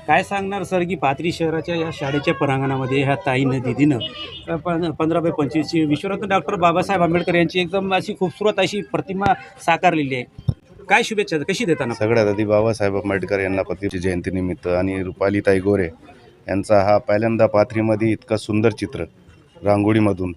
काय सांगणार सर की पाथरी शहराच्या या शाळेच्या प्रांगणामध्ये ह्या ताईनं दीदीनं 15/25ची विश्वरत्न डॉक्टर बाबासाहेब आंबेडकर यांची एकदम अशी खूबसूरत अशी प्रतिमा साकारलेली आहे. काय शुभेच्छा कशी देताना? सगळ्यात आधी बाबासाहेब आंबेडकर यांना पतीची जयंतीनिमित्त आणि रुपालीताई गोरे यांचा हा पहिल्यांदा पाथरीमध्ये इतका सुंदर चित्र रांगोळीमधून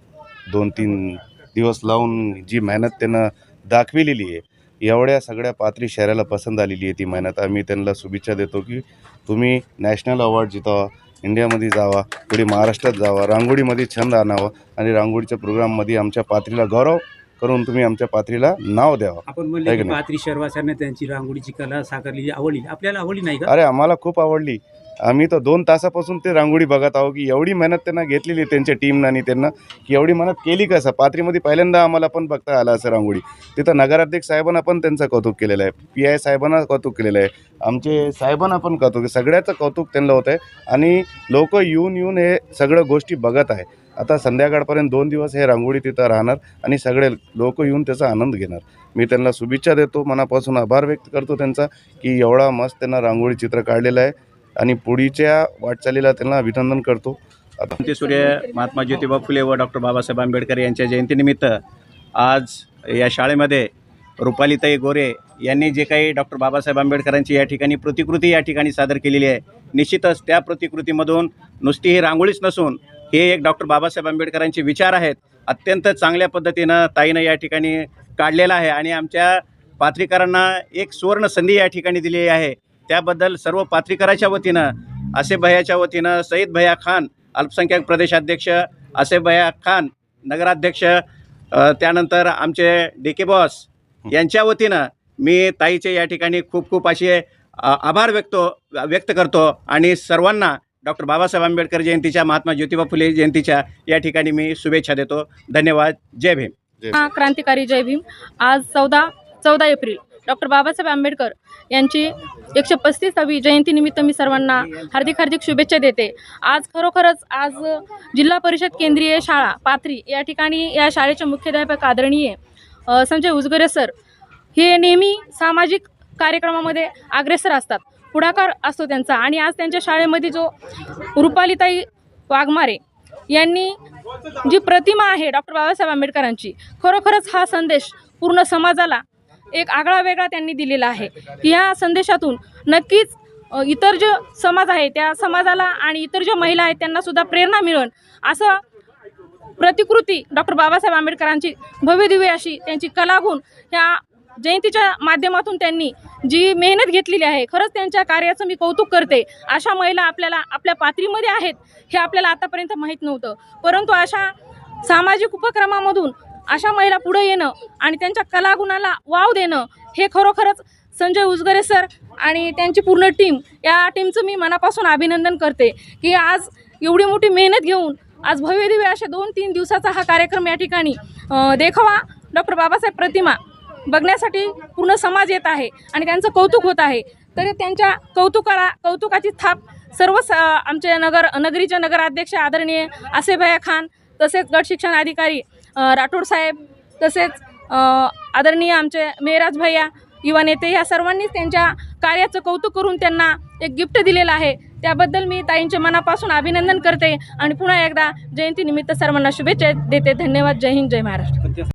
2-3 दिवस लावून जी मेहनत त्यांना दाखविलेली आहे, एवढ्या सगळ्या पाथरी शहराला पसंत आलेली आहे ती मेहनत. आम्ही त्यांना शुभेच्छा देतो की तुम्ही नॅशनल अवॉर्ड जितावा, इंडियामध्ये जावा, पुढे महाराष्ट्रात जावा, रांगोळीमध्ये छंद आणावा आणि रांगोळीच्या प्रोग्राममध्ये आमच्या पाथरीला गौरव करून तुम्ही आमच्या पाथरीला नाव द्यावं. आपण म्हणले की पाथरी शहरवासियांना त्यांची रांगोळीची कला साकारलेली आवडली, आपल्याला आवडली नाही का? अरे आम्हाला खूप आवडली. आम्ही तर 2 तासापासून ते रांगोळी बघत आहोत की एवढी मेहनत त्यांना घेतलेली त्यांच्या टीमनं आणि त्यांना की एवढी मेहनत केली कसं. पाथरीमध्ये पहिल्यांदा आम्हाला पण बघता आलं असं रांगोळी. तिथं नगराध्यक्ष साहेबांना पण त्यांचं कौतुक केलेलं आहे, PI साहेबांना कौतुक केलेलं आहे, आमचे साहेबांना पण कौतुक, सगळ्याचं कौतुक त्यांना होतं आहे आणि लोक येऊन हे सगळं गोष्टी बघत आहे. आता संध्याकाळपर्यंत 2 दिवस हे रांगोळी तिथं राहणार आणि सगळे लोक येऊन त्याचा आनंद घेणार. मी त्यांना शुभेच्छा देतो, मनापासून आभार व्यक्त करतो त्यांचा की एवढा मस्त त्यांना रांगोळी चित्र काढलेलं आहे आणि पुढीच्या वाटचालीला त्यांना अभिनंदन करतो. क्रांती सूर्य महात्मा ज्योतिबा फुले व डॉक्टर बाबासाहेब आंबेडकर यांच्या जयंतीनिमित्त आज या शाळेमध्ये रुपालीताई गोरे यांनी जे काही डॉक्टर बाबासाहेब आंबेडकरांची या ठिकाणी प्रतिकृती या ठिकाणी सादर केलेली आहे, निश्चितच त्या प्रतिकृतीमधून नुसती ही रांगोळीच नसून हे एक डॉक्टर बाबासाहेब आंबेडकरांचे विचार आहेत, अत्यंत चांगल्या पद्धतीनं ताईनं या ठिकाणी काढलेला आहे आणि आमच्या पाथरीकरांना एक सुवर्ण संधी या ठिकाणी दिलेली आहे. त्याबद्दल सर्व पाथरीकराच्या वतीनं, आसेफ भैयाच्या वतीनं, सईद भैया खान अल्पसंख्याक प्रदेशाध्यक्ष, आसेफ भैया खान नगराध्यक्ष, त्यानंतर आमचे DK बॉस यांच्या वतीनं मी ताईचे या ठिकाणी खूप खूप असे आभार व्यक्त करतो आणि सर्वांना डॉक्टर बाबासाहेब आंबेडकर जयंतीच्या, महात्मा ज्योतिबा फुले जयंतीच्या या ठिकाणी मी शुभेच्छा देतो. धन्यवाद. जय भीम. क्रांतिकारी जय भीम. आज 14 एप्रिल डॉक्टर बाबासाहेब आंबेडकर यांची 135वी जयंतीनिमित्त मी सर्वांना हार्दिक शुभेच्छा देते. आज खरोखरच आज जिल्हा परिषद केंद्रीय शाळा पाथरी या ठिकाणी या शाळेचे मुख्याध्यापक आदरणीय संजय उजगरे सर हे नेहमी सामाजिक कार्यक्रमामध्ये अग्रेसर असतात, पुढाकार असतो त्यांचा. आणि आज त्यांच्या शाळेमध्ये जो रुपालीताई वाघमारे यांनी जी प्रतिमा आहे डॉक्टर बाबासाहेब आंबेडकरांची, खरोखरच हा संदेश पूर्ण समाजाला एक आगळा वेगळा त्यांनी दिलेला आहे की ह्या संदेशातून नक्कीच इतर जो समाज आहे त्या समाजाला आणि इतर ज्या महिला आहेत त्यांनासुद्धा प्रेरणा मिळेल असं प्रतिकृती डॉक्टर बाबासाहेब आंबेडकरांची भव्यदिव्य अशी त्यांची कलागुण ह्या जयंतीच्या माध्यमातून त्यांनी जी मेहनत घेतलेली आहे, खरंच त्यांच्या कार्याचं मी कौतुक करते. अशा महिला आपल्या पाथरीमध्ये आहेत हे आपल्याला आतापर्यंत माहीत नव्हतं, परंतु अशा सामाजिक उपक्रमामधून अशा महिला पुढे येणं आणि त्यांच्या कलागुणाला वाव देणं हे खरोखरच संजय उजगरे सर आणि त्यांची पूर्ण टीम, या टीमचं मी मनापासून अभिनंदन करते की आज एवढी मोठी मेहनत घेऊन आज भव्यदिव्य अशा 2-3 दिवसाचा हा कार्यक्रम या ठिकाणी देखावा डॉक्टर बाबासाहेब प्रतिमा बघण्यासाठी पूर्ण समाज येत आहे आणि त्यांचं कौतुक होत आहे. तरी त्यांच्या कौतुकाची थाप सर्व आमचे नगरीचे नगराध्यक्ष आदरणीय आसेफ भैया खान, तसेच गट शिक्षण अधिकारी राठोड साहेब, तसेच आदरणीय आमचे मेहराज भैया, युवा नेते, ह्या सर्वांनीच त्यांच्या कार्याचं कौतुक करून त्यांना एक गिफ्ट दिलेलं आहे. त्याबद्दल मी ताईंचे मनापासून अभिनंदन करते आणि पुन्हा एकदा जयंतीनिमित्त सर्वांना शुभेच्छा देते. धन्यवाद. जय हिंद, जय महाराष्ट्र.